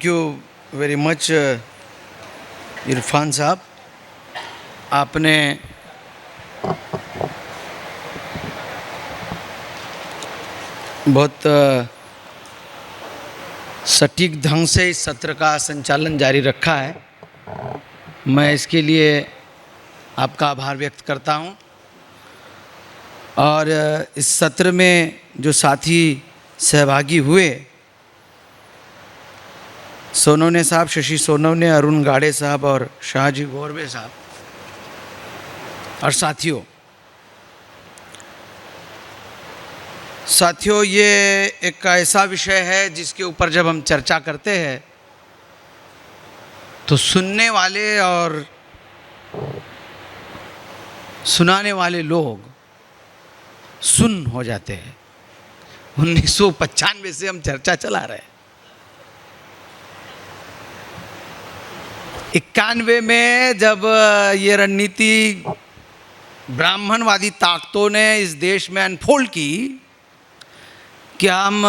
Thank you very much Irfan साहब, आपने बहुत सटीक ढंग से इस सत्र का संचालन जारी रखा है। मैं इसके लिए आपका आभार व्यक्त करता हूं। और इस सत्र में जो साथी सहभागी हुए, सोनवने साहब, शशि सोनवने, अरुण गाड़े साहब और शाहजी गोरबे साहब और साथियों, ये एक ऐसा विषय है जिसके ऊपर जब हम चर्चा करते हैं तो सुनने वाले और सुनाने वाले लोग सुन हो जाते हैं। 1995 से हम चर्चा चला रहे हैं। 91 में जब ये रणनीति ब्राह्मणवादी ताकतों ने इस देश में अनफोल्ड की कि हम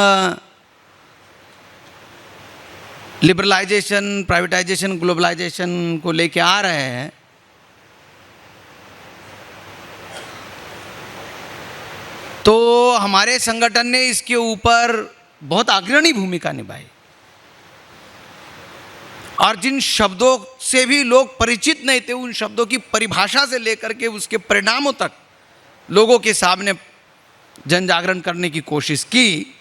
लिबरलाइजेशन, प्राइवेटाइजेशन, ग्लोबलाइजेशन को लेके आ रहे हैं, तो हमारे संगठन ने इसके ऊपर बहुत अग्रणी भूमिका निभाई। और जिन शब्दों से भी लोग परिचित नहीं थे, उन शब्दों की परिभाषा से लेकर के उसके परिणामों तक लोगों के सामने जन जागरण करने की कोशिश की,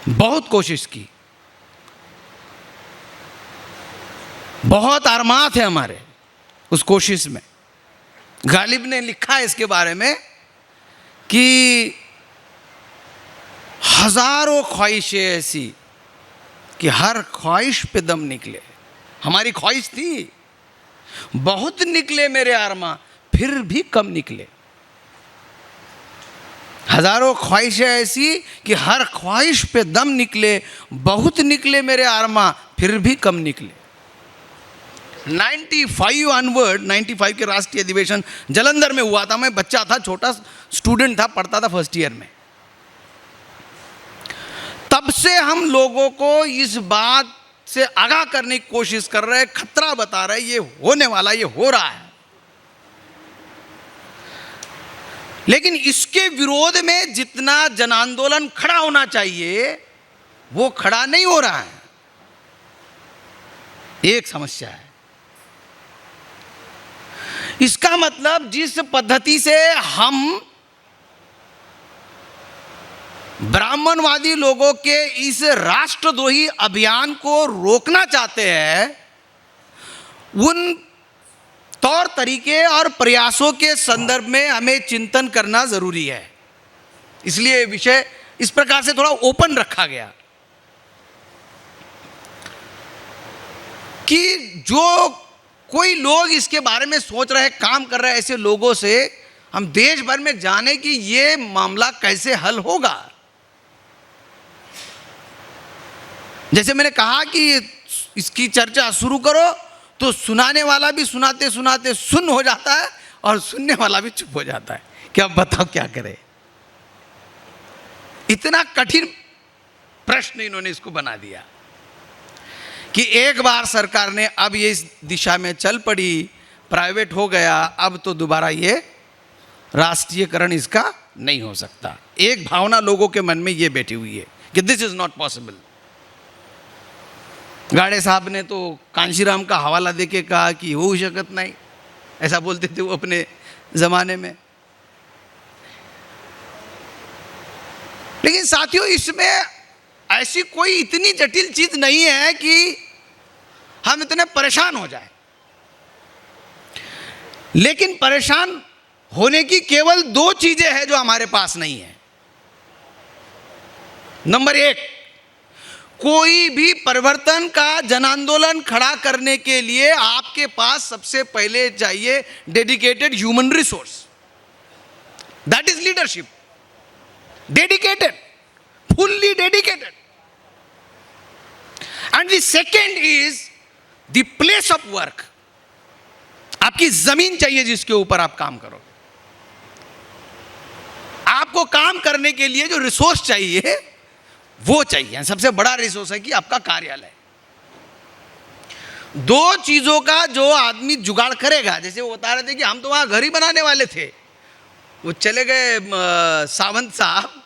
बहुत कोशिश की। बहुत अरमान थे हमारे उस कोशिश में। गालिब ने लिखा है इसके बारे में कि हजारों ख्वाहिशें ऐसी कि हर ख्वाहिश पे दम निकले। हमारी ख्वाहिश थी, बहुत निकले मेरे अरमान, फिर भी कम निकले। हजारों ख्वाहिशें ऐसी कि हर ख्वाहिश पे दम निकले, बहुत निकले मेरे अरमान, फिर भी कम निकले। 95 ऑनवर्ड, 95 के राष्ट्रीय अधिवेशन जालंधर में हुआ था। मैं बच्चा था, छोटा स्टूडेंट था, पढ़ता था फर्स्ट ईयर में। तब से हम लोगों को इस बात से आगाह करने की कोशिश कर रहे हैं, खतरा बता रहे हैं, ये होने वाला, ये हो रहा है। लेकिन इसके विरोध में जितना जन आंदोलन खड़ा होना चाहिए वो खड़ा नहीं हो रहा है। एक समस्या है। इसका मतलब जिस पद्धति से हम ब्राह्मणवादी लोगों के इस राष्ट्रद्रोही अभियान को रोकना चाहते हैं, उन तौर तरीके और प्रयासों के संदर्भ में हमें चिंतन करना जरूरी है। इसलिए विषय इस प्रकार से थोड़ा ओपन रखा गया कि जो कोई लोग इसके बारे में सोच रहे हैं, काम कर रहे हैं, ऐसे लोगों से हम देश भर में जाने कि ये मामला कैसे हल होगा। जैसे मैंने कहा कि इसकी चर्चा शुरू करो तो सुनाने वाला भी सुनाते सुनाते सुन हो जाता है और सुनने वाला भी चुप हो जाता है कि अब बताओ क्या करें। इतना कठिन प्रश्न इन्होंने इसको बना दिया कि एक बार सरकार ने अब ये इस दिशा में चल पड़ी, प्राइवेट हो गया, अब तो दोबारा ये राष्ट्रीयकरण इसका नहीं हो सकता। एक भावना लोगों के मन में ये बैठी हुई है कि दिस इज नॉट पॉसिबल। गाड़े साहब ने तो कांशीराम का हवाला देके कहा कि हो शकत नहीं, ऐसा बोलते थे वो अपने जमाने में। लेकिन साथियों, इसमें ऐसी कोई इतनी जटिल चीज नहीं है कि हम इतने परेशान हो जाएं। लेकिन परेशान होने की केवल दो चीजें हैं जो हमारे पास नहीं है। नंबर एक, कोई भी परिवर्तन का जन आंदोलन खड़ा करने के लिए आपके पास सबसे पहले चाहिए dedicated human resource. That is leadership. Dedicated, fully dedicated. And the second is the place of work. आपकी जमीन चाहिए जिसके ऊपर आप काम करो। आपको काम करने के लिए जो रिसोर्स चाहिए वो चाहिए। सबसे बड़ा रिसोर्स है कि आपका कार्यालय। दो चीजों का जो आदमी जुगाड़ करेगा, जैसे वो बता रहे थे कि हम तो वहां घर ही बनाने वाले थे, वो चले गए सावंत साहब,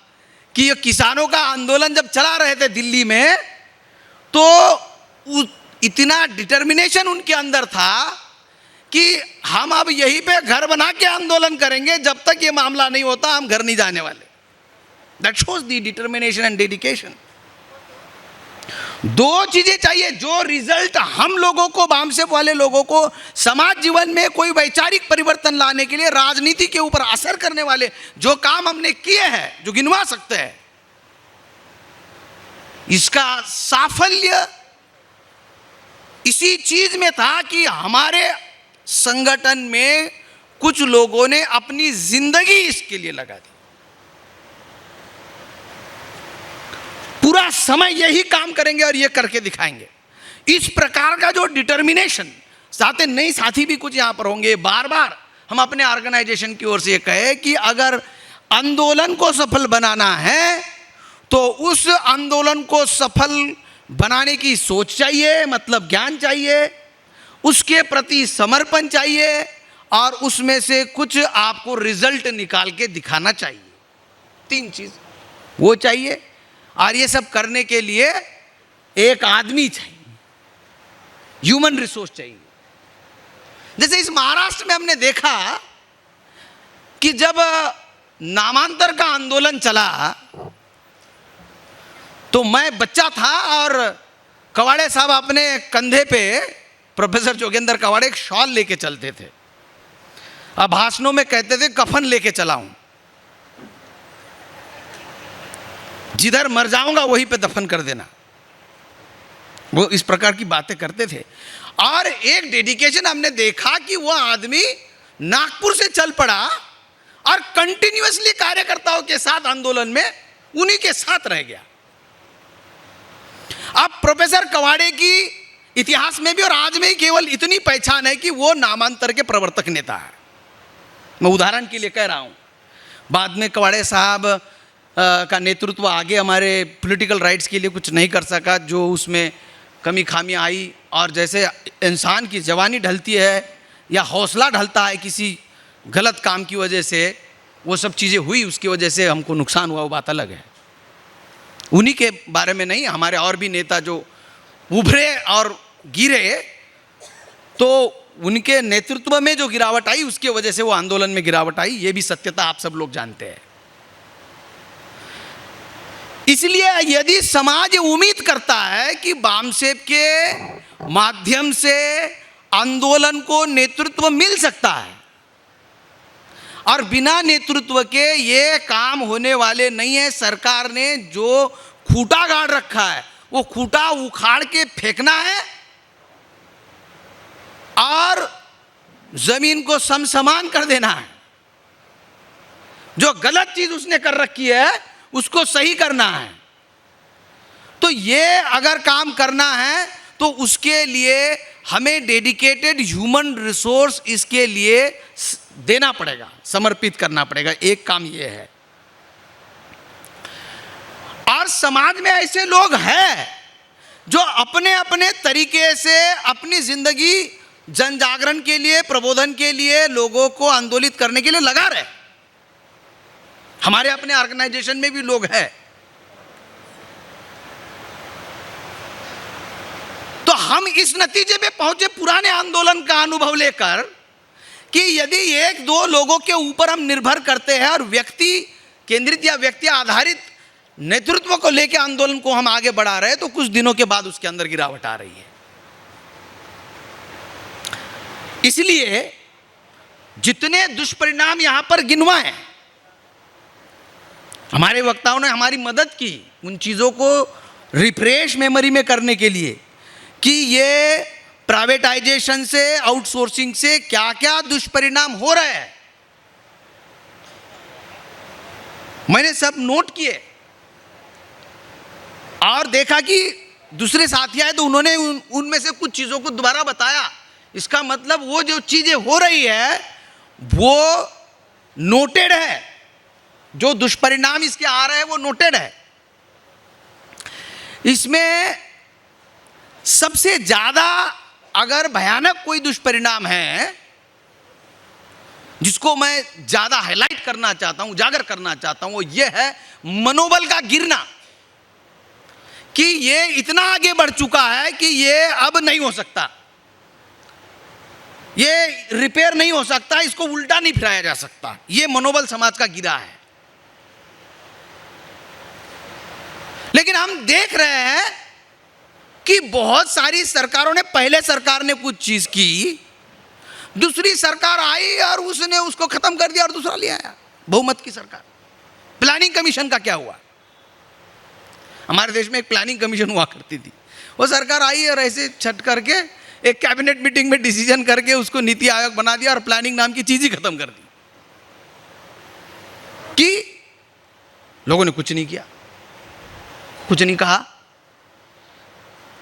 कि ये किसानों का आंदोलन जब चला रहे थे दिल्ली में, तो इतना डिटर्मिनेशन उनके अंदर था कि हम अब यहीं पे घर बना के आंदोलन करेंगे, जब तक ये मामला नहीं होता हम घर नहीं जाने वाले। That shows the determination and dedication. दो चीजें चाहिए जो रिजल्ट हम लोगों को, वामसेप वाले लोगों को समाज जीवन में कोई वैचारिक परिवर्तन लाने के लिए, राजनीति के ऊपर असर करने वाले जो काम हमने किए हैं, जो गिनवा सकते हैं, इसका साफल्य इसी चीज में था कि हमारे संगठन में कुछ लोगों ने अपनी जिंदगी इसके लिए लगा दी। पूरा समय यही काम करेंगे और ये करके दिखाएंगे। इस प्रकार का जो डिटर्मिनेशन, साथ नई साथी भी कुछ यहां पर होंगे। बार बार हम अपने ऑर्गेनाइजेशन की ओर से ये कहे कि अगर आंदोलन को सफल बनाना है तो उस आंदोलन को सफल बनाने की सोच चाहिए, मतलब ज्ञान चाहिए, उसके प्रति समर्पण चाहिए, और उसमें से कुछ आपको रिजल्ट निकाल के दिखाना चाहिए। तीन चीज वो चाहिए। और ये सब करने के लिए एक आदमी चाहिए, ह्यूमन रिसोर्स चाहिए। जैसे इस महाराष्ट्र में हमने देखा कि जब नामांतर का आंदोलन चला तो मैं बच्चा था और कवाड़े साहब अपने कंधे पे, प्रोफेसर जोगेंद्र कवाड़े, एक शॉल लेके चलते थे। अब भाषणों में कहते थे कफन लेके चला हूं, जिधर मर जाऊंगा वहीं पे दफन कर देना। वो इस प्रकार की बातें करते थे। और एक डेडिकेशन हमने देखा कि वो आदमी नागपुर से चल पड़ा और कंटिन्यूअसली कार्यकर्ताओं के साथ आंदोलन में उन्हीं के साथ रह गया। अब प्रोफेसर कवाड़े की इतिहास में भी और आज में ही केवल इतनी पहचान है कि वो नामांतर के प्रवर्तक नेता है। मैं उदाहरण के लिए कह रहा हूं। बाद में कवाड़े साहब का नेतृत्व आगे हमारे पॉलिटिकल राइट्स के लिए कुछ नहीं कर सका, जो उसमें कमी खामियां आई। और जैसे इंसान की जवानी ढलती है या हौसला ढलता है किसी गलत काम की वजह से, वो सब चीज़ें हुई, उसकी वजह से हमको नुकसान हुआ, वो बात अलग है। उन्हीं के बारे में नहीं, हमारे और भी नेता जो उभरे और गिरे, तो उनके नेतृत्व में जो गिरावट आई उसकी वजह से वो आंदोलन में गिरावट आई, ये भी सत्यता आप सब लोग जानते हैं। इसलिए यदि समाज उम्मीद करता है कि वामसेप के माध्यम से आंदोलन को नेतृत्व मिल सकता है, और बिना नेतृत्व के ये काम होने वाले नहीं है। सरकार ने जो खूंटा गाड़ रखा है वो खूंटा उखाड़ के फेंकना है और जमीन को समसमान कर देना है। जो गलत चीज उसने कर रखी है उसको सही करना है। तो ये अगर काम करना है तो उसके लिए हमें डेडिकेटेड ह्यूमन रिसोर्स इसके लिए देना पड़ेगा, समर्पित करना पड़ेगा। एक काम ये है। और समाज में ऐसे लोग हैं जो अपने अपने तरीके से अपनी जिंदगी जन जागरण के लिए, प्रबोधन के लिए, लोगों को आंदोलित करने के लिए लगा रहे। हमारे अपने ऑर्गेनाइजेशन में भी लोग हैं। तो हम इस नतीजे पे पहुंचे पुराने आंदोलन का अनुभव लेकर कि यदि एक दो लोगों के ऊपर हम निर्भर करते हैं और व्यक्ति केंद्रित या व्यक्ति आधारित नेतृत्व को लेकर आंदोलन को हम आगे बढ़ा रहे हैं, तो कुछ दिनों के बाद उसके अंदर गिरावट आ रही है। इसलिए जितने दुष्परिणाम यहां पर गिनवाए, हमारे वक्ताओं ने हमारी मदद की उन चीजों को रिफ्रेश मेमोरी में करने के लिए कि ये प्राइवेटाइजेशन से, आउटसोर्सिंग से क्या क्या दुष्परिणाम हो रहे हैं। मैंने सब नोट किए और देखा कि दूसरे साथी आए तो उन्होंने उनमें से कुछ चीजों को दोबारा बताया। इसका मतलब वो जो चीजें हो रही है वो नोटेड है, जो दुष्परिणाम इसके आ रहे हैं वो नोटेड है। इसमें सबसे ज्यादा अगर भयानक कोई दुष्परिणाम है जिसको मैं ज्यादा हाईलाइट करना चाहता हूं, उजागर करना चाहता हूं, वो ये है मनोबल का गिरना, कि ये इतना आगे बढ़ चुका है कि ये अब नहीं हो सकता, ये रिपेयर नहीं हो सकता, इसको उल्टा नहीं फिराया जा सकता। ये मनोबल समाज का गिरा है। लेकिन हम देख रहे हैं कि बहुत सारी सरकारों ने, पहले सरकार ने कुछ चीज की, दूसरी सरकार आई और उसने उसको खत्म कर दिया और दूसरा ले आया, बहुमत की सरकार। प्लानिंग कमीशन का क्या हुआ? हमारे देश में एक प्लानिंग कमीशन हुआ करती थी, वो सरकार आई और ऐसे छट करके एक कैबिनेट मीटिंग में डिसीजन करके उसको नीति आयोग बना दिया और प्लानिंग नाम की चीज ही खत्म कर दी, कि लोगों ने कुछ नहीं किया, कुछ नहीं कहा।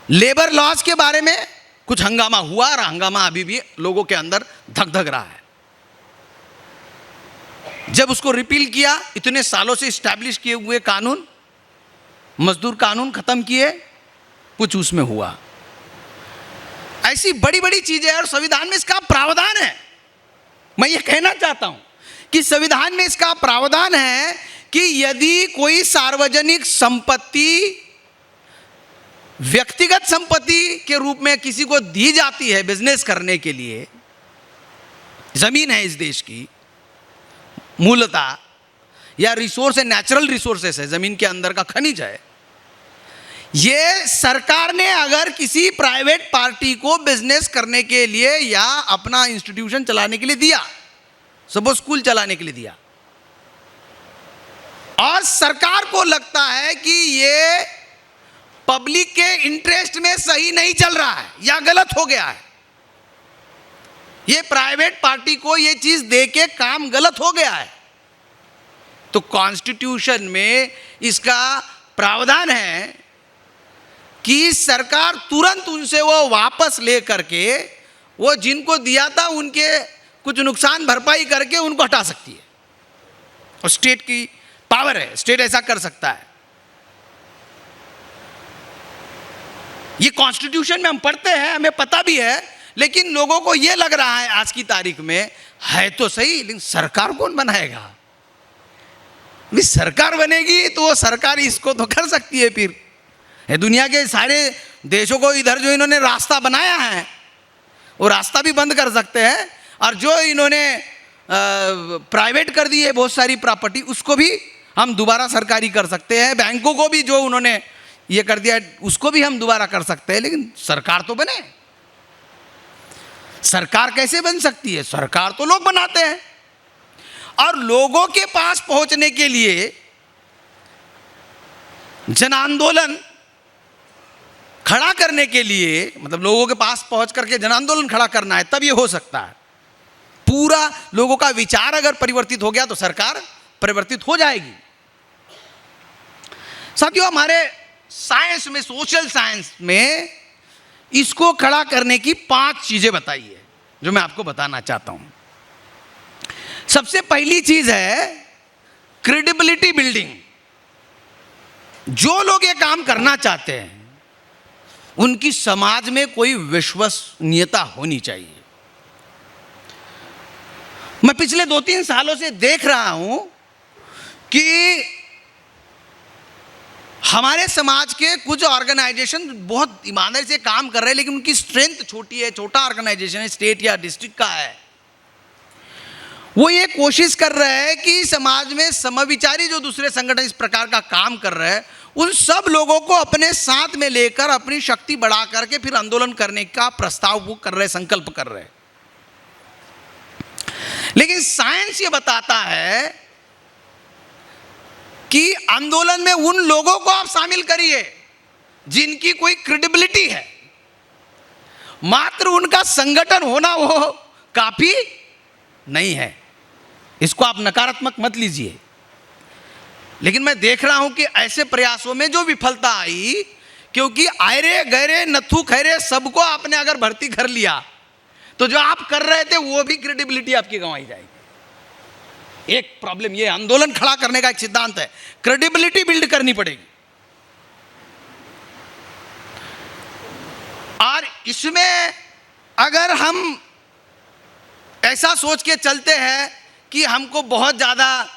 लेबर लॉज के बारे में कुछ हंगामा हुआ और हंगामा अभी भी लोगों के अंदर धक धक रहा है। जब उसको रिपील किया, इतने सालों से स्टैब्लिश किए हुए कानून, मजदूर कानून खत्म किए, कुछ उसमें हुआ। ऐसी बड़ी बड़ी चीजें, और संविधान में इसका प्रावधान है। मैं ये कहना चाहता हूं कि संविधान में इसका प्रावधान है कि यदि कोई सार्वजनिक संपत्ति व्यक्तिगत संपत्ति के रूप में किसी को दी जाती है बिजनेस करने के लिए, जमीन है इस देश की मूलतः, या रिसोर्स है, नेचुरल रिसोर्सेस है, जमीन के अंदर का खनिज है, ये सरकार ने अगर किसी प्राइवेट पार्टी को बिजनेस करने के लिए या अपना इंस्टीट्यूशन चलाने के लिए दिया, सपोज स्कूल चलाने के लिए दिया, और सरकार को लगता है कि ये पब्लिक के इंटरेस्ट में सही नहीं चल रहा है या गलत हो गया है, ये प्राइवेट पार्टी को ये चीज दे के काम गलत हो गया है, तो कॉन्स्टिट्यूशन में इसका प्रावधान है कि सरकार तुरंत उनसे वो वापस ले करके, वो जिनको दिया था उनके कुछ नुकसान भरपाई करके उनको हटा सकती है। और स्टेट की पावर है, स्टेट ऐसा कर सकता है। ये कॉन्स्टिट्यूशन में हम पढ़ते हैं, हमें पता भी है, लेकिन लोगों को ये लग रहा है आज की तारीख में, है तो सही, लेकिन सरकार कौन बनाएगा? भी सरकार बनेगी तो वो सरकार इसको तो कर सकती है। फिर ये दुनिया के सारे देशों को इधर जो इन्होंने रास्ता बनाया है वो रास्ता भी बंद कर सकते हैं, और जो इन्होंने प्राइवेट कर दी है बहुत सारी प्रॉपर्टी, उसको भी हम दोबारा सरकारी कर सकते हैं। बैंकों को भी जो उन्होंने ये कर दिया उसको भी हम दोबारा कर सकते हैं, लेकिन सरकार तो बने। सरकार कैसे बन सकती है? सरकार तो लोग बनाते हैं, और लोगों के पास पहुंचने के लिए जन आंदोलन खड़ा करने के लिए, मतलब लोगों के पास पहुंच करके जन आंदोलन खड़ा करना है, तब ये हो सकता है। पूरा लोगों का विचार अगर परिवर्तित हो गया तो सरकार परिवर्तित हो जाएगी। साथियों, हमारे साइंस में, सोशल साइंस में इसको खड़ा करने की 5 चीजें बताई है जो मैं आपको बताना चाहता हूं। सबसे पहली चीज है क्रेडिबिलिटी बिल्डिंग। जो लोग ये काम करना चाहते हैं उनकी समाज में कोई विश्वसनीयता होनी चाहिए। मैं पिछले 2-3 सालों से देख रहा हूं कि हमारे समाज के कुछ ऑर्गेनाइजेशन बहुत ईमानदारी से काम कर रहे हैं, लेकिन उनकी स्ट्रेंथ छोटी है, छोटा ऑर्गेनाइजेशन है, स्टेट या डिस्ट्रिक्ट का है। वो ये कोशिश कर रहे हैं कि समाज में समविचारी जो दूसरे संगठन इस प्रकार का काम कर रहे हैं, उन सब लोगों को अपने साथ में लेकर अपनी शक्ति बढ़ा करके फिर आंदोलन करने का प्रस्ताव वो कर रहे, संकल्प कर रहे। लेकिन साइंस ये बताता है कि आंदोलन में उन लोगों को आप शामिल करिए जिनकी कोई क्रेडिबिलिटी है। मात्र उनका संगठन होना वो काफी नहीं है, इसको आप नकारात्मक मत लीजिए। लेकिन मैं देख रहा हूं कि ऐसे प्रयासों में जो विफलता आई, क्योंकि आयरे गहरे नथु खैरे सबको आपने अगर भर्ती कर लिया तो जो आप कर रहे थे वो भी क्रेडिबिलिटी आपकी गंवाई जाएगी। एक प्रॉब्लम ये, आंदोलन खड़ा करने का एक सिद्धांत है, क्रेडिबिलिटी बिल्ड करनी पड़ेगी। इसमें अगर हम ऐसा सोच के चलते हैं कि हमको बहुत ज़्यादा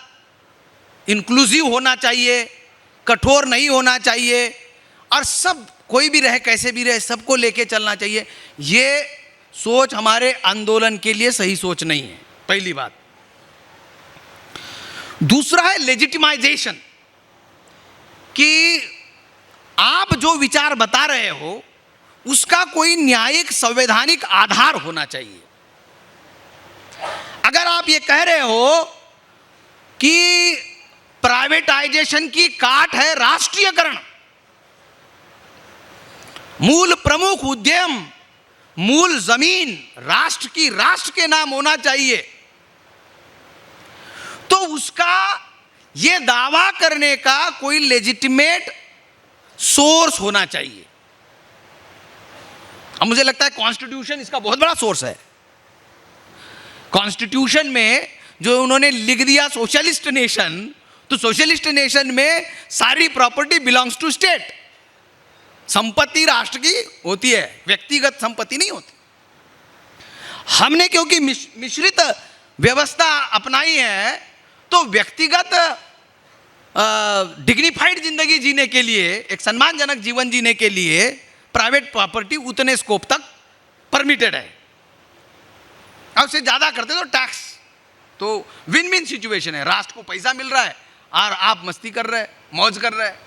इंक्लूसिव होना चाहिए, कठोर नहीं होना चाहिए, और सब कोई भी रहे कैसे भी रहे सबको लेके चलना चाहिए, ये सोच हमारे आंदोलन के लिए सही सोच नहीं है, पहली बात। दूसरा है लेजिटिमाइजेशन, कि आप जो विचार बता रहे हो उसका कोई न्यायिक संवैधानिक आधार होना चाहिए। अगर आप ये कह रहे हो कि प्राइवेटाइजेशन की काट है राष्ट्रीयकरण, मूल प्रमुख उद्यम, मूल जमीन राष्ट्र की राष्ट्र के नाम होना चाहिए, तो उसका यह दावा करने का कोई लेजिटिमेट सोर्स होना चाहिए। अब मुझे लगता है कॉन्स्टिट्यूशन इसका बहुत बड़ा सोर्स है। कॉन्स्टिट्यूशन में जो उन्होंने लिख दिया सोशलिस्ट नेशन, तो सोशलिस्ट नेशन में सारी प्रॉपर्टी बिलोंग्स टू स्टेट, संपत्ति राष्ट्र की होती है, व्यक्तिगत संपत्ति नहीं होती। हमने क्योंकि मिश्रित व्यवस्था अपनाई है, तो व्यक्तिगत डिग्निफाइड जिंदगी जीने के लिए, एक सम्मानजनक जीवन जीने के लिए प्राइवेट प्रॉपर्टी उतने स्कोप तक परमिटेड है। अब से ज्यादा करते तो टैक्स, तो विन विन सिचुएशन है, राष्ट्र को पैसा मिल रहा है और आप मस्ती कर रहे हैं, मौज कर रहे हैं,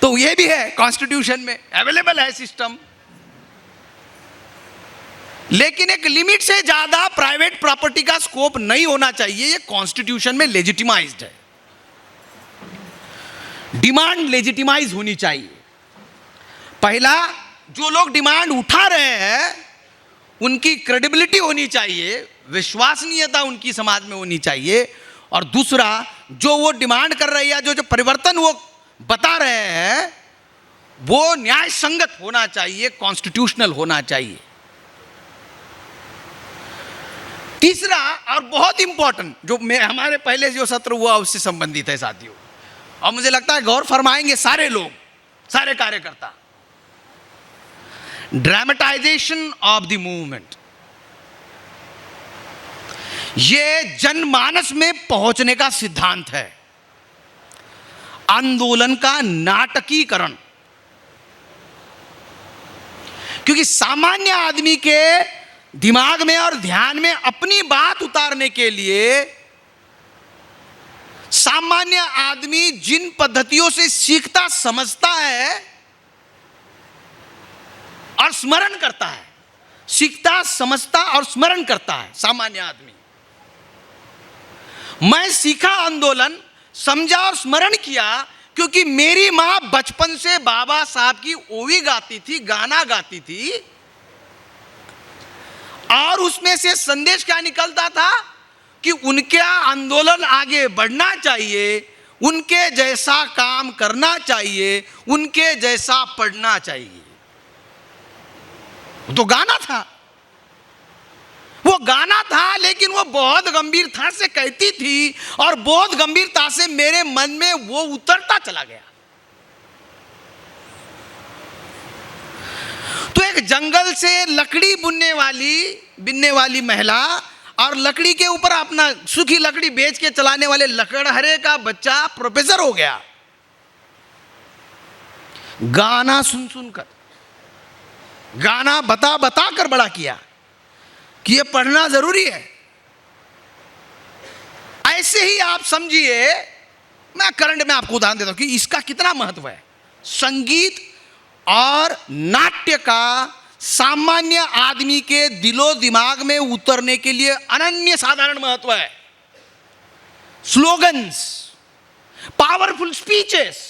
तो ये भी है कॉन्स्टिट्यूशन में अवेलेबल है सिस्टम। लेकिन एक लिमिट से ज्यादा प्राइवेट प्रॉपर्टी का स्कोप नहीं होना चाहिए, ये कॉन्स्टिट्यूशन में लेजिटिमाइज्ड है। डिमांड लेजिटिमाइज होनी चाहिए। पहला, जो लोग डिमांड उठा रहे हैं उनकी क्रेडिबिलिटी होनी चाहिए, विश्वसनीयता उनकी समाज में होनी चाहिए। और दूसरा, जो वो डिमांड कर रही है, जो परिवर्तन वो बता रहे हैं, वो न्याय संगत होना चाहिए, कॉन्स्टिट्यूशनल होना चाहिए। तीसरा और बहुत इंपॉर्टेंट, जो हमारे पहले जो सत्र हुआ उससे संबंधित है साथियों, और मुझे लगता है गौर फरमाएंगे सारे लोग, सारे कार्यकर्ता, ड्रामेटाइजेशन ऑफ द मूवमेंट। यह जनमानस में पहुंचने का सिद्धांत है, आंदोलन का नाटकीकरण। क्योंकि सामान्य आदमी के दिमाग में और ध्यान में अपनी बात उतारने के लिए सामान्य आदमी जिन पद्धतियों से सीखता समझता है और स्मरण करता है, सीखता समझता और स्मरण करता है सामान्य आदमी। मैं सीखा आंदोलन, समझा और स्मरण किया क्योंकि मेरी मां बचपन से बाबा साहब की ओवी गाती थी, गाना गाती थी, और उसमें से संदेश क्या निकलता था कि उनके आंदोलन आगे बढ़ना चाहिए, उनके जैसा काम करना चाहिए, उनके जैसा पढ़ना चाहिए। तो गाना था, वो गाना था, लेकिन वो बहुत गंभीरता से कहती थी और बहुत गंभीरता से मेरे मन में वो उतरता चला गया। तो एक जंगल से लकड़ी बिनने वाली महिला और लकड़ी के ऊपर अपना सूखी लकड़ी बेच के चलाने वाले लकड़हरे का बच्चा प्रोफेसर हो गया, गाना सुन सुनकर, गाना बता बता कर बड़ा किया कि ये पढ़ना जरूरी है। ऐसे ही आप समझिए, मैं करंट में आपको उदाहरण देता हूं कि इसका कितना महत्व है। संगीत और नाट्य का सामान्य आदमी के दिलो दिमाग में उतरने के लिए अनन्य साधारण महत्व है। स्लोगन्स, पावरफुल स्पीचेस,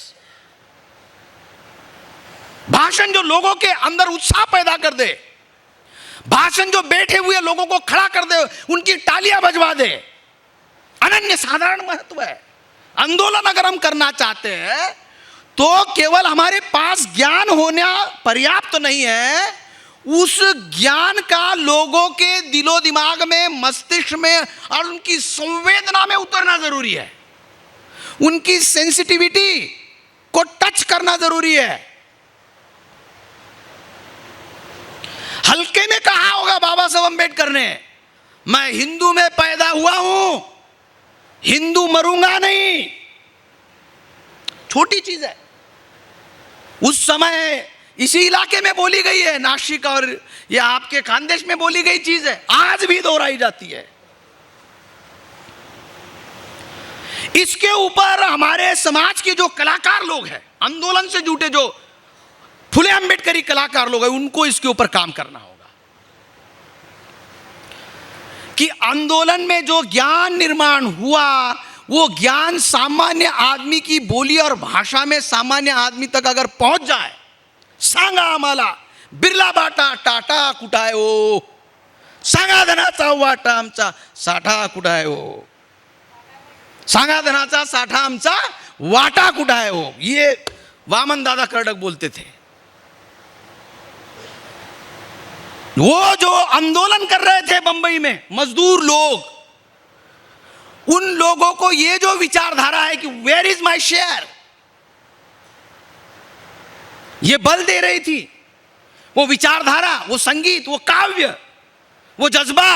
भाषण जो लोगों के अंदर उत्साह पैदा कर दे, भाषण जो बैठे हुए लोगों को खड़ा कर दे, उनकी तालियां बजवा दे, अनन्य साधारण महत्व है। आंदोलन अगर हम करना चाहते हैं तो केवल हमारे पास ज्ञान होना पर्याप्त नहीं है, उस ज्ञान का लोगों के दिलो दिमाग में, मस्तिष्क में और उनकी संवेदना में उतरना जरूरी है। उनकी सेंसिटिविटी को टच करना जरूरी है। हल्के में कहा होगा बाबा साहब अम्बेडकर ने, मैं हिंदू में पैदा हुआ हूं, हिंदू मरूंगा नहीं। छोटी चीज है, उस समय इसी इलाके में बोली गई है, नासिक और ये आपके खानदेश में बोली गई चीज है, आज भी दोहराई जाती है। इसके ऊपर हमारे समाज के जो कलाकार लोग हैं, आंदोलन से जुटे जो फुले अम्बेडकरी कलाकार लोग हैं, उनको इसके ऊपर काम करना होगा कि आंदोलन में जो ज्ञान निर्माण हुआ वो ज्ञान सामान्य आदमी की बोली और भाषा में सामान्य आदमी तक अगर पहुंच जाए, सांगा आम्हाला बिर्ला बाटा टाटा कुठाय हो, सांगा धनाचा वाटा आमचा साठा कुठाय हो, सांगा धनाचा साठा आमचा वाटा कुठाय हो, ये वामन दादा कर्डक बोलते थे। वो जो आंदोलन कर रहे थे बंबई में मजदूर लोग, उन लोगों को ये जो विचारधारा है कि वेयर इज माय शेयर, ये बल दे रही थी। वो विचारधारा, वो संगीत, वो काव्य, वो जज्बा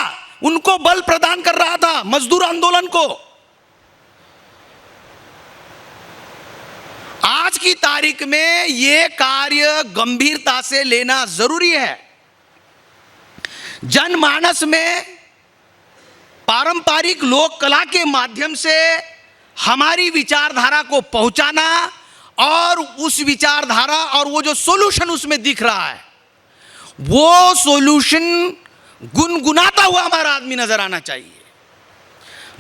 उनको बल प्रदान कर रहा था मजदूर आंदोलन को। आज की तारीख में ये कार्य गंभीरता से लेना जरूरी है। जनमानस में पारंपरिक लोक कला के माध्यम से हमारी विचारधारा को पहुंचाना और उस विचारधारा और वो जो सॉल्यूशन उसमें दिख रहा है, वो सॉल्यूशन गुनगुनाता हुआ हमारा आदमी नजर आना चाहिए।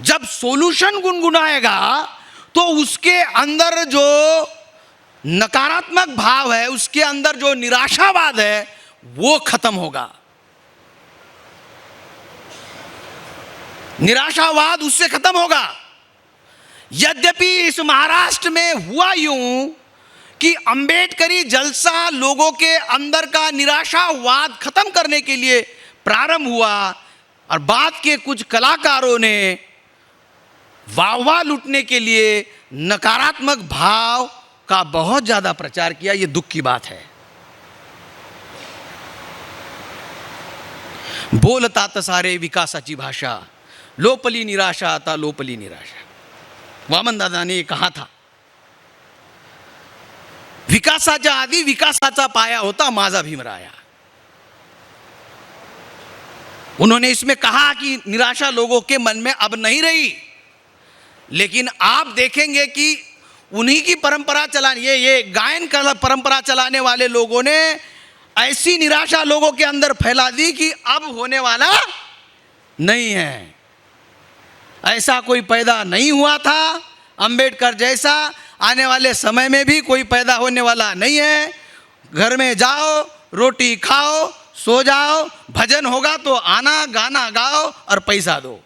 जब सॉल्यूशन गुनगुनाएगा तो उसके अंदर जो नकारात्मक भाव है, उसके अंदर जो निराशावाद है, वो खत्म होगा। निराशावाद उससे खत्म होगा। यद्यपि इस महाराष्ट्र में हुआ यूं कि अंबेडकरी जलसा लोगों के अंदर का निराशावाद खत्म करने के लिए प्रारंभ हुआ और बाद के कुछ कलाकारों ने वाह लूटने के लिए नकारात्मक भाव का बहुत ज्यादा प्रचार किया। यह दुख की बात है। बोलता तसारे विकासाची भाषा, लोपली निराशा आता लोपली निराशा। वामन दादा ने कहा था, विकासाच्या आधी विकासाचा पाया होता माझा भीमराया। उन्होंने इसमें कहा कि निराशा लोगों के मन में अब नहीं रही, लेकिन आप देखेंगे कि उन्हीं की परंपरा चलाने, ये गायन कला परंपरा चलाने वाले लोगों ने ऐसी निराशा लोगों के अंदर फैला दी कि अब होने वाला नहीं है। ऐसा कोई पैदा नहीं हुआ था अंबेडकर जैसा, आने वाले समय में भी कोई पैदा होने वाला नहीं है। घर में जाओ, रोटी खाओ, सो जाओ, भजन होगा तो आना, गाना गाओ और पैसा दो।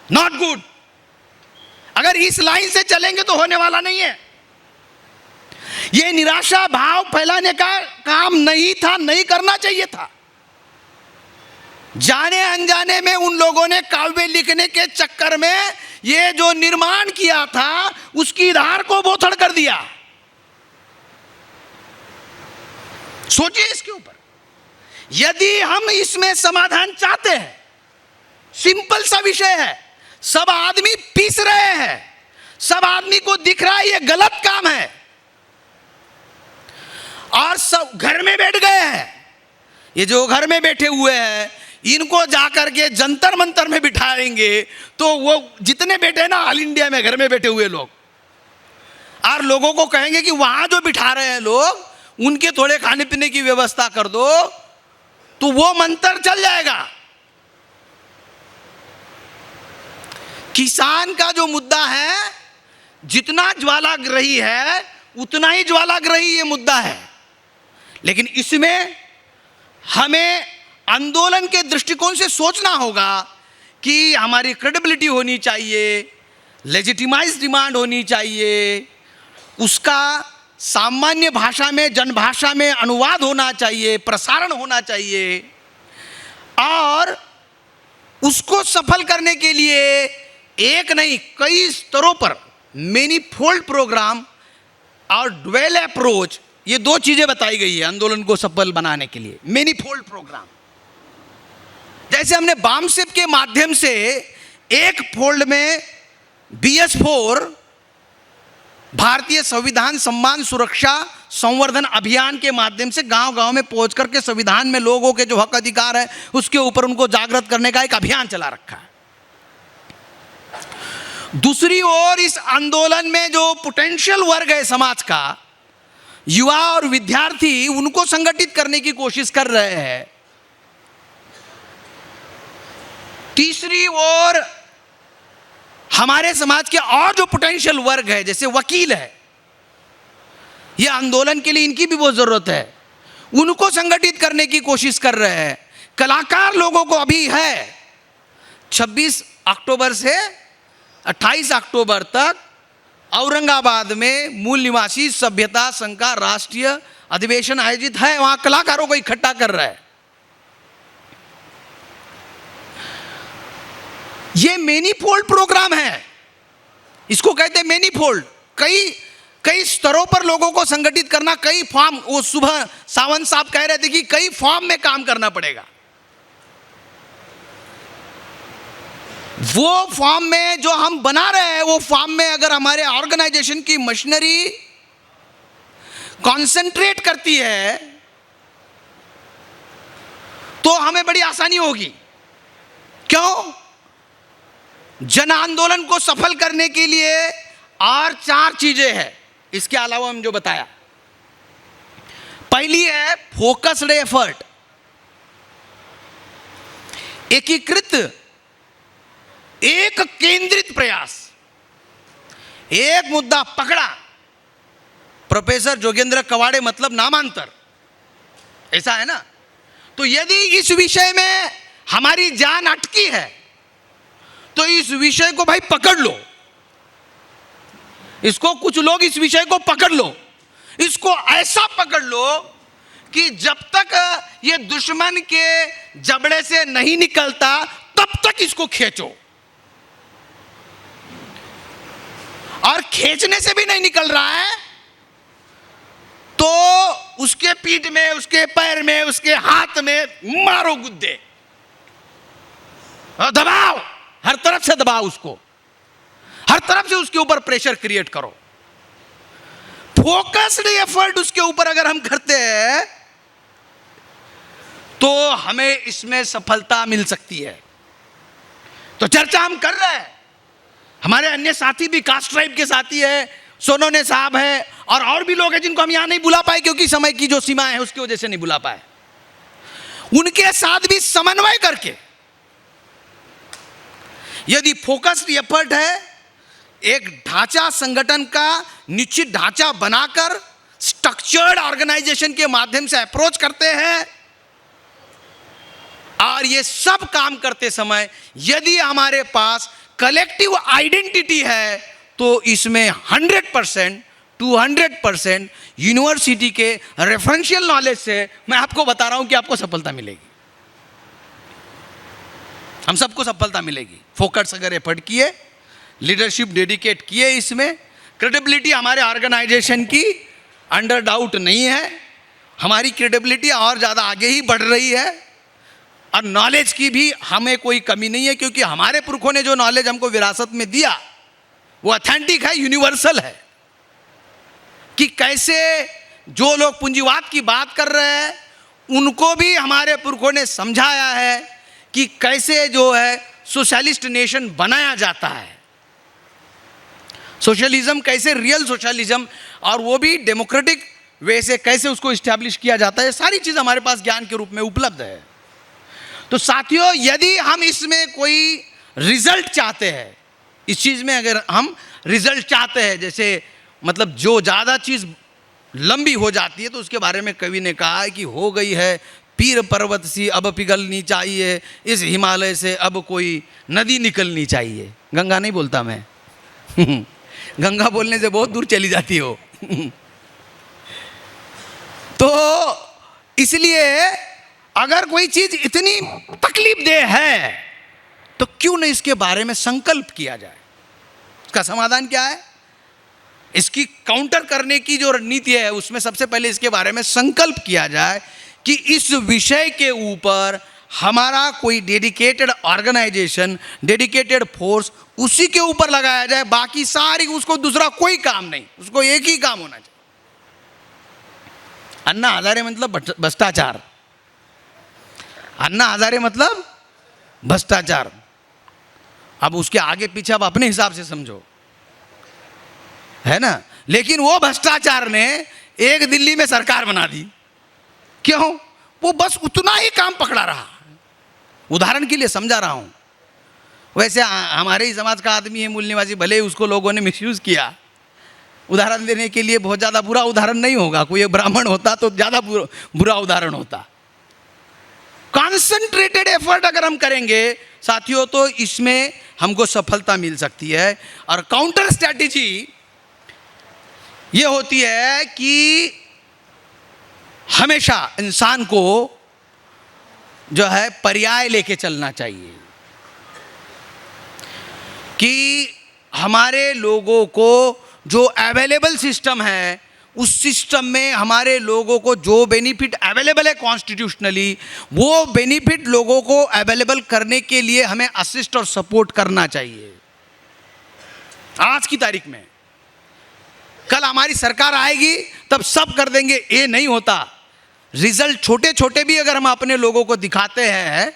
Not good. अगर इस लाइन से चलेंगे तो होने वाला नहीं है। यह निराशा भाव फैलाने का काम नहीं था, नहीं करना चाहिए था। जाने अनजाने में उन लोगों ने काव्य लिखने के चक्कर में ये जो निर्माण किया था उसकी धार को बोथड़ कर दिया। सोचिए इसके ऊपर। यदि हम इसमें समाधान चाहते हैं, सिंपल सा विषय है, सब आदमी पीस रहे हैं, सब आदमी को दिख रहा है ये गलत काम है और सब घर में बैठ गए हैं। ये जो घर में बैठे हुए हैं इनको जाकर के जंतर मंतर में बिठाएंगे तो वो जितने बैठे ना ऑल इंडिया में घर में बैठे हुए लोग, और लोगों को कहेंगे कि वहां जो बिठा रहे हैं लोग उनके थोड़े खाने पीने की व्यवस्था कर दो, तो वो मंत्र चल जाएगा। किसान का जो मुद्दा है, जितना ज्वालाग्रही है उतना ही ज्वालाग्रही ये मुद्दा है, लेकिन इसमें हमें आंदोलन के दृष्टिकोण से सोचना होगा कि हमारी क्रेडिबिलिटी होनी चाहिए, लेजिटिमाइज डिमांड होनी चाहिए, उसका सामान्य भाषा में, जनभाषा में अनुवाद होना चाहिए, प्रसारण होना चाहिए, और उसको सफल करने के लिए एक नहीं कई स्तरों पर मैनी फोल्ड प्रोग्राम और ड्वेल अप्रोच ये दो चीजें बताई गई है आंदोलन को सफल बनाने के लिए, मैनीफोल्ड प्रोग्राम। जैसे हमने बामसेप के माध्यम से एक फोल्ड में BS4 भारतीय संविधान सम्मान सुरक्षा संवर्धन अभियान के माध्यम से गांव गांव में पहुंच करके संविधान में लोगों के जो हक अधिकार है उसके ऊपर उनको जागृत करने का एक अभियान चला रखा है। दूसरी ओर इस आंदोलन में जो पोटेंशियल वर्ग है समाज का, युवा और विद्यार्थी, उनको संगठित करने की कोशिश कर रहे हैं। तीसरी ओर हमारे समाज के और जो पोटेंशियल वर्ग है, जैसे वकील है, ये आंदोलन के लिए इनकी भी बहुत जरूरत है, उनको संगठित करने की कोशिश कर रहे हैं। कलाकार लोगों को अभी है 26 अक्टूबर से 28 अक्टूबर तक औरंगाबाद में मूल निवासी सभ्यता संघ का राष्ट्रीय अधिवेशन आयोजित है, वहां कलाकारों को इकट्ठा कर रहा है। ये मैनीफोल्ड प्रोग्राम है, इसको कहते हैं मैनीफोल्ड। कई स्तरों पर लोगों को संगठित करना, कई फॉर्म, वो सुबह सावंत साहब कह रहे थे कि कई फॉर्म में काम करना पड़ेगा। वो फॉर्म में जो हम बना रहे हैं, वो फॉर्म में अगर हमारे ऑर्गेनाइजेशन की मशीनरी कंसंट्रेट करती है तो हमें बड़ी आसानी होगी। क्यों? जन आंदोलन को सफल करने के लिए और 4 चीजें हैं इसके अलावा हम जो बताया। पहली है फोकस्ड एफर्ट, एकीकृत, एक केंद्रित प्रयास। एक मुद्दा पकड़ा, प्रोफेसर जोगेंद्र कवाड़े मतलब नामांतर, ऐसा है ना। तो यदि इस विषय में हमारी जान अटकी है तो इस विषय को भाई पकड़ लो, इसको कुछ लोग इस विषय को पकड़ लो, इसको ऐसा पकड़ लो कि जब तक ये दुश्मन के जबड़े से नहीं निकलता तब तक इसको खींचो, और खींचने से भी नहीं निकल रहा है तो उसके पीठ में, उसके पैर में, उसके हाथ में मारो गुद्दे, दबाओ, हर तरफ से दबाओ उसको, हर तरफ से उसके ऊपर प्रेशर क्रिएट करो। फोकस्ड एफर्ट उसके ऊपर अगर हम करते हैं तो हमें इसमें सफलता मिल सकती है। तो चर्चा हम कर रहे हैं, हमारे अन्य साथी भी, कास्ट ट्राइब के साथी है, सोनोने साहब है, और भी लोग हैं जिनको हम यहां नहीं बुला पाए क्योंकि समय की जो सीमा है उसकी वजह से नहीं बुला पाए। उनके साथ भी समन्वय करके, यदि फोकस्ड एफर्ट है, एक ढांचा, संगठन का निश्चित ढांचा बनाकर स्ट्रक्चर्ड ऑर्गेनाइजेशन के माध्यम से अप्रोच करते हैं, और ये सब काम करते समय यदि हमारे पास कलेक्टिव आइडेंटिटी है तो इसमें 100%, 200% यूनिवर्सिटी के रेफरेंशियल नॉलेज से मैं आपको बता रहा हूं कि आपको सफलता मिलेगी, हम सबको सफलता मिलेगी। फोकस अगर एफर्ट किए, लीडरशिप डेडिकेट किए, इसमें क्रेडिबिलिटी हमारे ऑर्गेनाइजेशन की अंडर डाउट नहीं है, हमारी क्रेडिबिलिटी और ज़्यादा आगे ही बढ़ रही है, और नॉलेज की भी हमें कोई कमी नहीं है क्योंकि हमारे पुरखों ने जो नॉलेज हमको विरासत में दिया वो ऑथेंटिक है, यूनिवर्सल है। कि कैसे जो लोग पूंजीवाद की बात कर रहे हैं उनको भी हमारे पुरखों ने समझाया है कि कैसे जो है सोशलिस्ट नेशन बनाया जाता है, सोशलिज्म कैसे, रियल सोशलिज्म, और वो भी डेमोक्रेटिक वे से कैसे उसको इस्टेब्लिश किया जाता है, सारी चीज़ हमारे पास ज्ञान के रूप में उपलब्ध है। तो साथियों, यदि हम इसमें कोई रिजल्ट चाहते हैं, इस चीज़ में अगर हम रिजल्ट चाहते हैं, जैसे मतलब जो ज़्यादा चीज़ लंबी हो जाती है तो उसके बारे में कवि ने कहा है कि हो गई है पीर पर्वत सी अब पिघलनी चाहिए, इस हिमालय से अब कोई नदी निकलनी चाहिए। गंगा नहीं बोलता मैं गंगा बोलने से बहुत दूर चली जाती हो तो इसलिए अगर कोई चीज इतनी तकलीफ दे है तो क्यों नहीं इसके बारे में संकल्प किया जाए। इसका समाधान क्या है? इसकी काउंटर करने की जो रणनीति है उसमें सबसे पहले इसके बारे में संकल्प किया जाए कि इस विषय के ऊपर हमारा कोई डेडिकेटेड ऑर्गेनाइजेशन, डेडिकेटेड फोर्स उसी के ऊपर लगाया जाए। बाकी सारी उसको दूसरा कोई काम नहीं, उसको एक ही काम होना चाहिए। अन्ना हजारे मतलब भ्रष्टाचार, अन्ना हजारे मतलब भ्रष्टाचार। अब उसके आगे पीछे आप अपने हिसाब से समझो, है ना। लेकिन वो भ्रष्टाचार ने एक दिल्ली में सरकार बना दी। क्यों? वो बस उतना ही काम पकड़ा रहा। उदाहरण के लिए समझा रहा हूं। वैसे हमारे ही समाज का आदमी है मूल निवासी, भले ही उसको लोगों ने मिसयूज किया। उदाहरण देने के लिए बहुत ज्यादा बुरा उदाहरण नहीं होगा, कोई ब्राह्मण होता तो ज्यादा बुरा उदाहरण होता। कॉन्सेंट्रेटेड एफर्ट अगर हम करेंगे साथियों तो इसमें हमको सफलता मिल सकती है। और काउंटर स्ट्रैटेजी ये होती है कि हमेशा इंसान को जो है पर्याय लेके चलना चाहिए कि हमारे लोगों को जो अवेलेबल सिस्टम है उस सिस्टम में हमारे लोगों को जो बेनिफिट अवेलेबल है कॉन्स्टिट्यूशनली, वो बेनिफिट लोगों को अवेलेबल करने के लिए हमें असिस्ट और सपोर्ट करना चाहिए। आज की तारीख में, कल हमारी सरकार आएगी तब सब कर देंगे, ये नहीं होता। रिजल्ट छोटे छोटे भी अगर हम अपने लोगों को दिखाते हैं,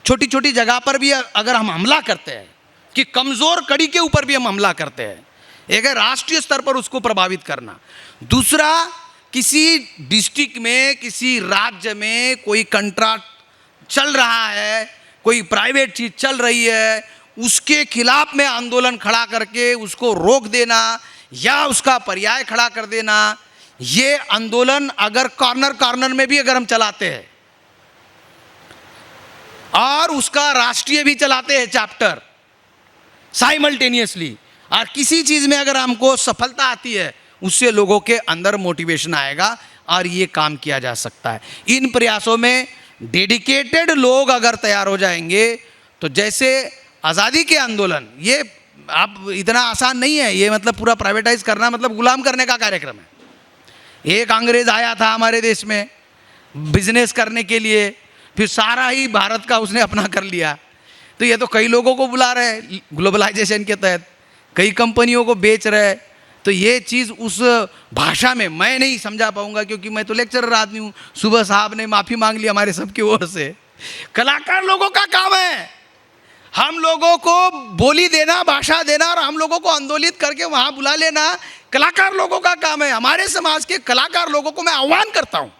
छोटी छोटी जगह पर भी अगर हम हमला करते हैं, कि कमजोर कड़ी के ऊपर भी हम हमला करते हैं, एक है राष्ट्रीय स्तर पर उसको प्रभावित करना। दूसरा, किसी डिस्ट्रिक्ट में, किसी राज्य में कोई कंट्रैक्ट चल रहा है, कोई प्राइवेट चीज चल रही है, उसके खिलाफ में आंदोलन खड़ा करके उसको रोक देना या उसका पर्याय खड़ा कर देना। ये आंदोलन अगर कॉर्नर कॉर्नर में भी अगर हम चलाते हैं और उसका राष्ट्रीय भी चलाते हैं चैप्टर साइमल्टेनियसली, और किसी चीज में अगर हमको सफलता आती है, उससे लोगों के अंदर मोटिवेशन आएगा और ये काम किया जा सकता है। इन प्रयासों में डेडिकेटेड लोग अगर तैयार हो जाएंगे तो जैसे आज़ादी के आंदोलन, ये अब इतना आसान नहीं है। ये मतलब पूरा प्राइवेटाइज करना मतलब गुलाम करने का कार्यक्रम है। एक अंग्रेज आया था हमारे देश में बिजनेस करने के लिए, फिर सारा ही भारत का उसने अपना कर लिया। तो ये तो कई लोगों को बुला रहे हैं ग्लोबलाइजेशन के तहत, कई कंपनियों को बेच रहे हैं। तो ये चीज़ उस भाषा में मैं नहीं समझा पाऊंगा, क्योंकि मैं तो लेक्चरर आदमी हूँ। सुबह साहब ने माफ़ी मांग ली हमारे सबकी ओर से। कलाकार लोगों का काम है हम लोगों को बोली देना, भाषा देना और हम लोगों को आंदोलित करके वहाँ बुला लेना, कलाकार लोगों का काम है। हमारे समाज के कलाकार लोगों को मैं आह्वान करता हूँ,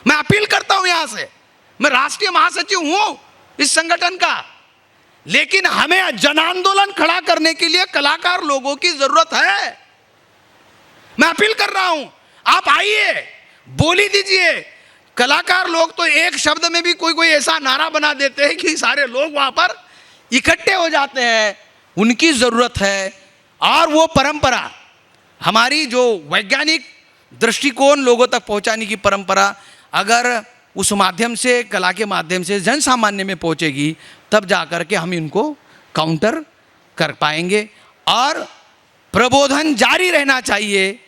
मैं अपील करता हूँ यहाँ से। मैं राष्ट्रीय महासचिव हूँ इस संगठन का, लेकिन हमें जन आंदोलन खड़ा करने के लिए कलाकार लोगों की जरूरत है। मैं अपील कर रहा हूं, आप आइए, बोली दीजिए। कलाकार लोग तो एक शब्द में भी कोई कोई ऐसा नारा बना देते हैं कि सारे लोग वहां पर इकट्ठे हो जाते हैं। उनकी जरूरत है। और वो परंपरा, हमारी जो वैज्ञानिक दृष्टिकोण लोगों तक पहुंचाने की परंपरा, अगर उस माध्यम से, कला के माध्यम से जन सामान्य में पहुंचेगी, तब जाकर के हम इनको काउंटर कर पाएंगे। और प्रबोधन जारी रहना चाहिए।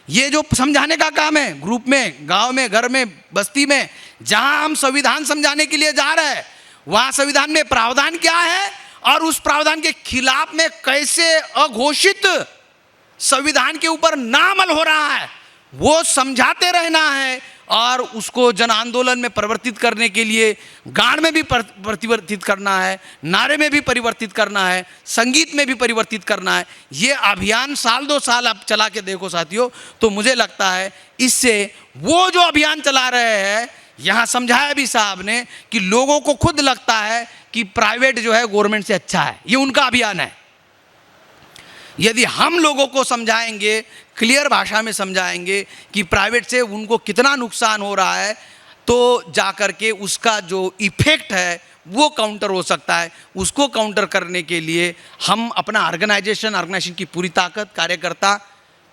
ये जो समझाने का काम है, ग्रुप में, गांव में, घर में, बस्ती में, जहां हम संविधान समझाने के लिए जा रहे हैं, वहां संविधान में प्रावधान क्या है और उस प्रावधान के खिलाफ में कैसे अघोषित संविधान के ऊपर नाअमल हो रहा है, वो समझाते रहना है। और उसको जन आंदोलन में परिवर्तित करने के लिए गान में भी परिवर्तित करना है, नारे में भी परिवर्तित करना है, संगीत में भी परिवर्तित करना है। ये अभियान साल 2 साल आप चला के देखो साथियों, तो मुझे लगता है इससे वो जो अभियान चला रहे हैं, यहाँ समझाया भी साहब ने कि लोगों को खुद लगता है कि प्राइवेट जो है गवर्नमेंट से अच्छा है। ये उनका अभियान है। यदि हम लोगों को समझाएंगे, क्लियर भाषा में समझाएंगे कि प्राइवेट से उनको कितना नुकसान हो रहा है, तो जाकर के उसका जो इफेक्ट है वो काउंटर हो सकता है। उसको काउंटर करने के लिए हम अपना ऑर्गेनाइजेशन की पूरी ताकत, कार्यकर्ता,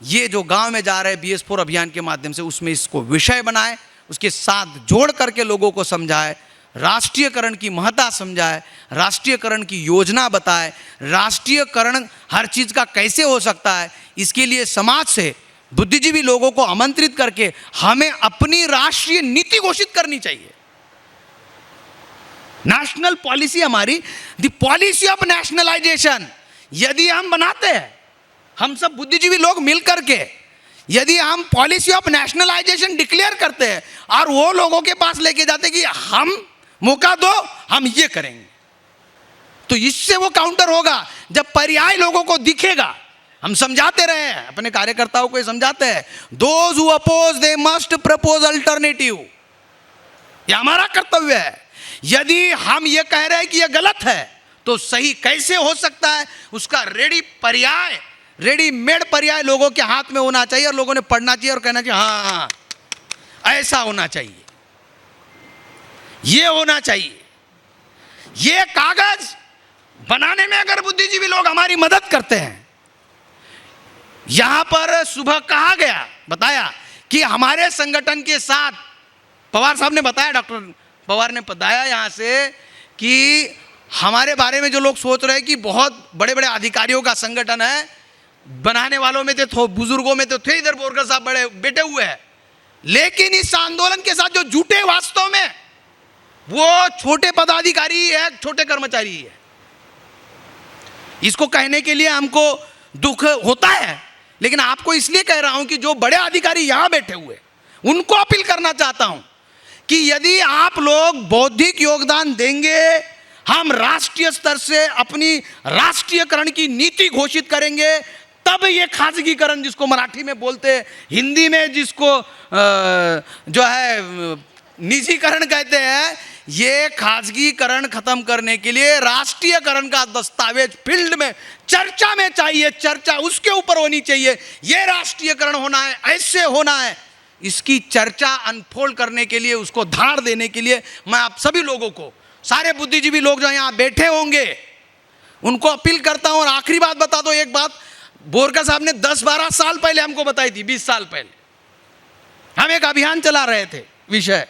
ये जो गांव में जा रहे हैं BS4 अभियान के माध्यम से, उसमें इसको विषय बनाए, उसके साथ जोड़ करके लोगों को समझाए। राष्ट्रीयकरण की महत्ता समझाए, राष्ट्रीयकरण की योजना बताए, राष्ट्रीयकरण हर चीज़ का कैसे हो सकता है, इसके लिए समाज से बुद्धिजीवी लोगों को आमंत्रित करके हमें अपनी राष्ट्रीय नीति घोषित करनी चाहिए। नेशनल पॉलिसी हमारी, द पॉलिसी ऑफ नेशनलाइजेशन यदि हम बनाते हैं, हम सब बुद्धिजीवी लोग मिल करके यदि हम पॉलिसी ऑफ नेशनलाइजेशन डिक्लेयर करते हैं और वो लोगों के पास लेके जाते कि हम मौका दो, हम ये करेंगे, तो इससे वो काउंटर होगा। जब पर्याय लोगों को दिखेगा, हम समझाते रहे हैं, अपने कार्यकर्ताओं को ये समझाते हैं, those who oppose they must propose alternative, ये हमारा कर्तव्य है। यदि हम ये कह रहे हैं कि ये गलत है, तो सही कैसे हो सकता है, उसका रेडीमेड पर्याय लोगों के हाथ में होना चाहिए और लोगों ने पढ़ना चाहिए और कहना चाहिए हाँ ऐसा होना चाहिए, ये होना चाहिए। ये कागज बनाने में अगर बुद्धिजीवी लोग हमारी मदद करते हैं, यहां पर सुबह कहा गया, बताया कि हमारे संगठन के साथ पवार साहब ने बताया, डॉक्टर पवार ने बताया यहां से कि हमारे बारे में जो लोग सोच रहे हैं कि बहुत बड़े बड़े अधिकारियों का संगठन है, बनाने वालों में थे, बुजुर्गों में तो थे इधर बोरकर साहब बड़े बैठे हुए हैं, लेकिन इस आंदोलन के साथ जो जुटे वास्तव में वो छोटे पदाधिकारी है, छोटे कर्मचारी है। इसको कहने के लिए हमको दुख होता है, लेकिन आपको इसलिए कह रहा हूं कि जो बड़े अधिकारी यहां बैठे हुए, उनको अपील करना चाहता हूं कि यदि आप लोग बौद्धिक योगदान देंगे, हम राष्ट्रीय स्तर से अपनी राष्ट्रीयकरण की नीति घोषित करेंगे, तब ये खासगीकरण जिसको मराठी में बोलते हैं, हिंदी में जिसको जो है निजीकरण कहते हैं, ये खासगीकरण खत्म करने के लिए राष्ट्रीयकरण का दस्तावेज फील्ड में चर्चा में चाहिए, चर्चा उसके ऊपर होनी चाहिए। ये राष्ट्रीयकरण होना है, ऐसे होना है, इसकी चर्चा अनफोल्ड करने के लिए, उसको धार देने के लिए मैं आप सभी लोगों को, सारे बुद्धिजीवी लोग जो यहाँ बैठे होंगे, उनको अपील करता हूं। और आखिरी बात बता दो, एक बात बोरकर साहब ने 10-12 साल पहले हमको बताई थी, 20 साल पहले हम एक अभियान चला रहे थे, विषय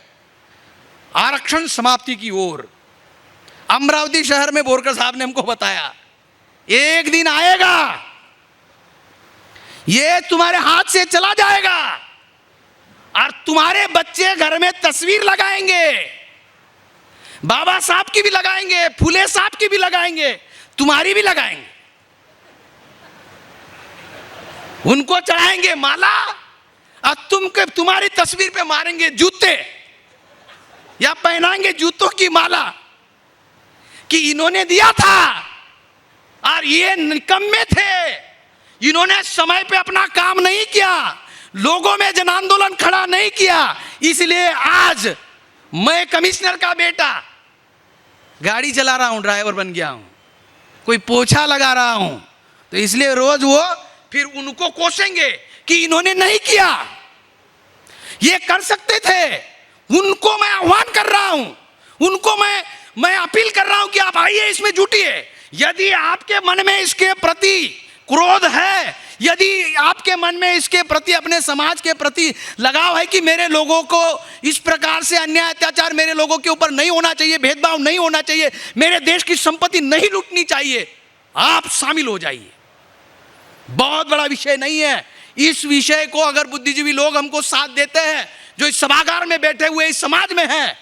आरक्षण समाप्ति की ओर। अमरावती शहर में बोरकर साहब ने हमको बताया, एक दिन आएगा ये तुम्हारे हाथ से चला जाएगा और तुम्हारे बच्चे घर में तस्वीर लगाएंगे, बाबा साहब की भी लगाएंगे, फुले साहब की भी लगाएंगे, तुम्हारी भी लगाएंगे, उनको चढ़ाएंगे माला और तुम्हारी तस्वीर पे मारेंगे जूते या पहनाएंगे जूतों की माला कि इन्होंने दिया था और ये निकम्मे थे, इन्होंने समय पे अपना काम नहीं किया, लोगों में जन आंदोलन खड़ा नहीं किया, इसलिए आज मैं कमिश्नर का बेटा गाड़ी चला रहा हूं, ड्राइवर बन गया हूं, कोई पोछा लगा रहा हूं, तो इसलिए रोज वो फिर उनको कोसेंगे कि इन्होंने नहीं किया, ये कर सकते थे। उनको मैं आह्वान कर रहा हूं, उनको मैं अपील कर रहा हूं कि आप आइए, इसमें जुटिए। यदि आपके मन में इसके प्रति क्रोध है, यदि आपके मन में इसके प्रति, अपने समाज के प्रति लगाव है कि मेरे लोगों को इस प्रकार से अन्याय अत्याचार मेरे लोगों के ऊपर नहीं होना चाहिए, भेदभाव नहीं होना चाहिए, मेरे देश की संपत्ति नहीं लूटनी चाहिए, आप शामिल हो जाइए। बहुत बड़ा विषय नहीं है। इस विषय को अगर बुद्धिजीवी लोग हमको साथ देते हैं, जो इस सभागार में बैठे हुए इस समाज में हैं,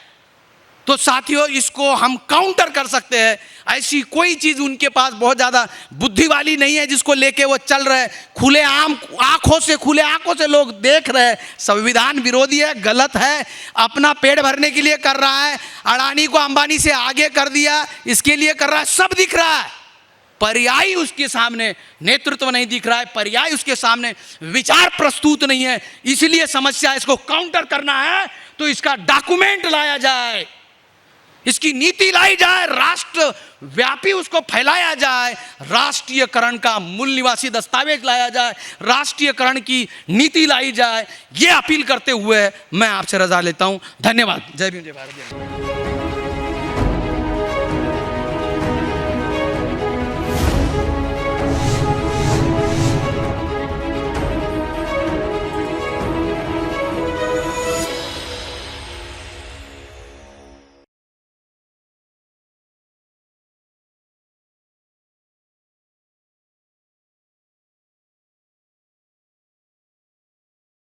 तो साथियों इसको हम काउंटर कर सकते हैं। ऐसी कोई चीज उनके पास बहुत ज्यादा बुद्धि वाली नहीं है जिसको लेके वो चल रहे, खुले आम खुले आंखों से लोग देख रहे हैं। संविधान विरोधी है, गलत है, अपना पेट भरने के लिए कर रहा है, अडानी को अंबानी से आगे कर दिया, इसके लिए कर रहा है, सब दिख रहा है। पर्याय उसके सामने नेतृत्व नहीं दिख रहा है, पर्याय उसके सामने विचार प्रस्तुत नहीं है। इसलिए समस्या, इसको काउंटर करना है तो इसका डॉक्यूमेंट लाया जाए, इसकी नीति लाई जाए, राष्ट्र व्यापी उसको फैलाया जाए, राष्ट्रीयकरण का मूल निवासी दस्तावेज लाया जाए, राष्ट्रीयकरण की नीति लाई जाए। ये अपील करते हुए मैं आपसे रजा लेता हूं। धन्यवाद। जय भीम, जय भारत।